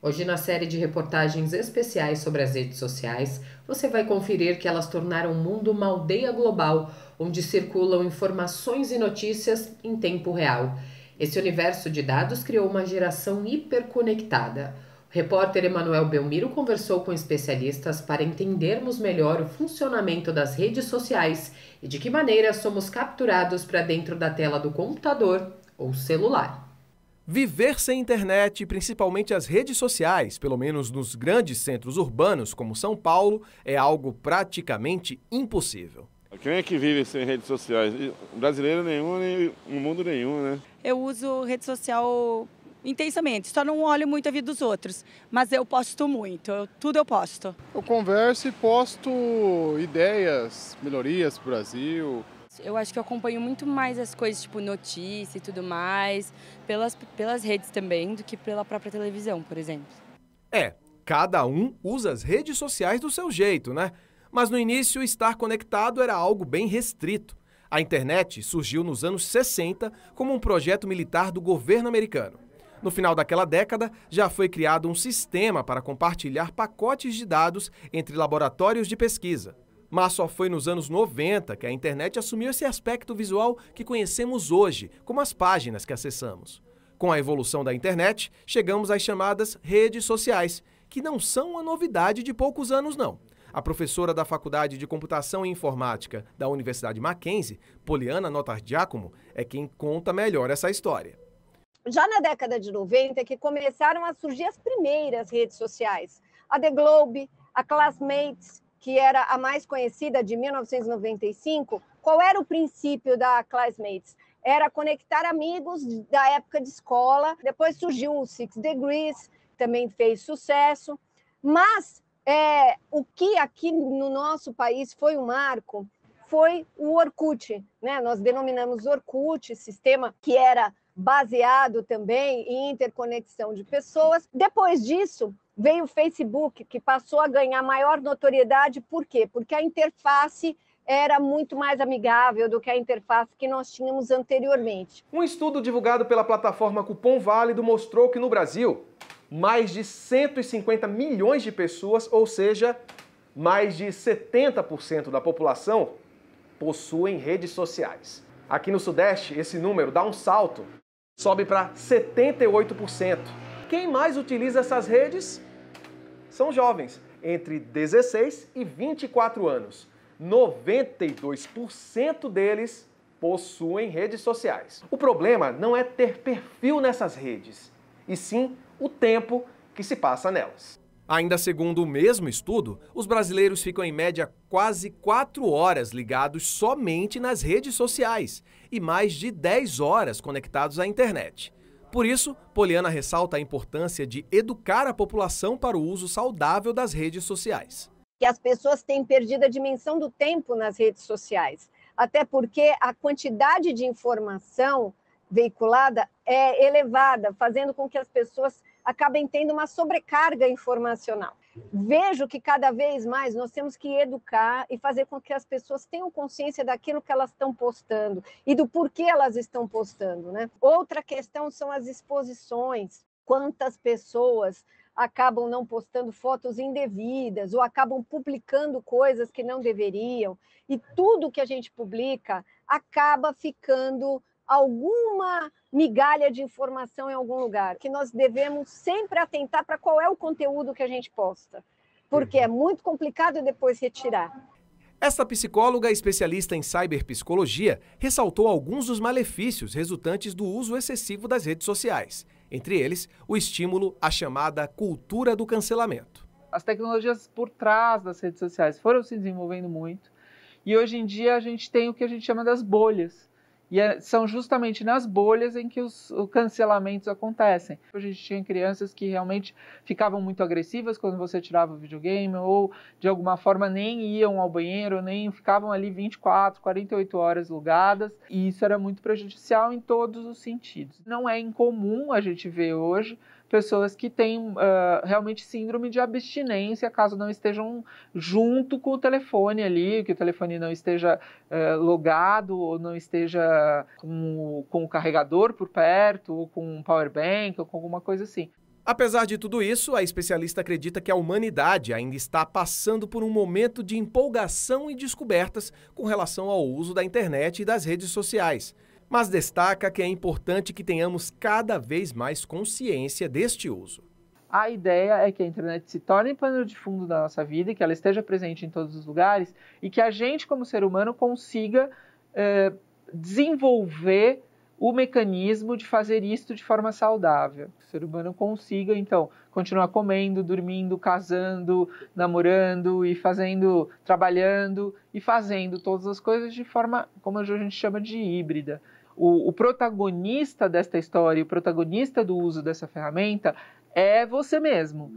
Hoje, na série de reportagens especiais sobre as redes sociais, você vai conferir que elas tornaram o mundo uma aldeia global, onde circulam informações e notícias em tempo real. Esse universo de dados criou uma geração hiperconectada. O repórter Emanuel Belmiro conversou com especialistas para entendermos melhor o funcionamento das redes sociais e de que maneira somos capturados para dentro da tela do computador ou celular. Viver sem internet, principalmente as redes sociais, pelo menos nos grandes centros urbanos como São Paulo, é algo praticamente impossível. Quem é que vive sem redes sociais? Brasileiro nenhum, nem no mundo nenhum, né? Eu uso rede social intensamente, só não olho muito a vida dos outros, mas eu posto muito, tudo eu posto. Eu converso e posto ideias, melhorias para o Brasil. Eu acho que eu acompanho muito mais as coisas, tipo notícia e tudo mais, pelas redes também, do que pela própria televisão, por exemplo. Cada um usa as redes sociais do seu jeito, né? Mas no início, estar conectado era algo bem restrito. A internet surgiu nos anos 60 como um projeto militar do governo americano. No final daquela década, já foi criado um sistema para compartilhar pacotes de dados entre laboratórios de pesquisa. Mas só foi nos anos 90 que a internet assumiu esse aspecto visual que conhecemos hoje, como as páginas que acessamos. Com a evolução da internet, chegamos às chamadas redes sociais, que não são uma novidade de poucos anos, não. A professora da Faculdade de Computação e Informática da Universidade Mackenzie, Poliana Notardiacomo, é quem conta melhor essa história. Já na década de 90 que começaram a surgir as primeiras redes sociais. A The Globe, a Classmates, que era a mais conhecida, de 1995. Qual era o princípio da Classmates? Era conectar amigos da época de escola. Depois surgiu o Six Degrees, também fez sucesso. Mas o que aqui no nosso país foi um marco foi o Orkut, né? Nós denominamos Orkut, sistema que era baseado também em interconexão de pessoas. Depois disso, veio o Facebook, que passou a ganhar maior notoriedade. Por quê? Porque a interface era muito mais amigável do que a interface que nós tínhamos anteriormente. Um estudo divulgado pela plataforma Cupom Válido mostrou que no Brasil, mais de 150 milhões de pessoas, ou seja, mais de 70% da população, possuem redes sociais. Aqui no Sudeste, esse número dá um salto, sobe para 78%. Quem mais utiliza essas redes? São jovens, entre 16 e 24 anos. 92% deles possuem redes sociais. O problema não é ter perfil nessas redes, e sim o tempo que se passa nelas. Ainda segundo o mesmo estudo, os brasileiros ficam em média quase 4 horas ligados somente nas redes sociais e mais de 10 horas conectados à internet. Por isso, Poliana ressalta a importância de educar a população para o uso saudável das redes sociais. Que as pessoas têm perdido a dimensão do tempo nas redes sociais, até porque a quantidade de informação veiculada é elevada, fazendo com que as pessoas acabem tendo uma sobrecarga informacional. Vejo que cada vez mais nós temos que educar e fazer com que as pessoas tenham consciência daquilo que elas estão postando e do porquê elas estão postando, né? Outra questão são as exposições. Quantas pessoas acabam não postando fotos indevidas ou acabam publicando coisas que não deveriam, e tudo que a gente publica acaba ficando alguma migalha de informação em algum lugar, que nós devemos sempre atentar para qual é o conteúdo que a gente posta, porque é muito complicado depois retirar. Esta psicóloga especialista em cyberpsicologia ressaltou alguns dos malefícios resultantes do uso excessivo das redes sociais, entre eles o estímulo à chamada cultura do cancelamento. As tecnologias por trás das redes sociais foram se desenvolvendo muito e hoje em dia a gente tem o que a gente chama das bolhas. E são justamente nas bolhas em que os cancelamentos acontecem. A gente tinha crianças que realmente ficavam muito agressivas quando você tirava o videogame, ou de alguma forma nem iam ao banheiro, nem ficavam ali 24, 48 horas lugadas. E isso era muito prejudicial em todos os sentidos. Não é incomum a gente ver hoje pessoas que têm realmente síndrome de abstinência, caso não estejam junto com o telefone ali, que o telefone não esteja logado ou não esteja com o carregador por perto, ou com um power bank, ou com alguma coisa assim. Apesar de tudo isso, a especialista acredita que a humanidade ainda está passando por um momento de empolgação e descobertas com relação ao uso da internet e das redes sociais. Mas destaca que é importante que tenhamos cada vez mais consciência deste uso. A ideia é que a internet se torne pano de fundo da nossa vida, que ela esteja presente em todos os lugares e que a gente, como ser humano, consiga desenvolver o mecanismo de fazer isto de forma saudável. Que o ser humano consiga, então, continuar comendo, dormindo, casando, namorando e trabalhando e fazendo todas as coisas de forma, como a gente chama de híbrida. O protagonista desta história, o protagonista do uso dessa ferramenta é você mesmo.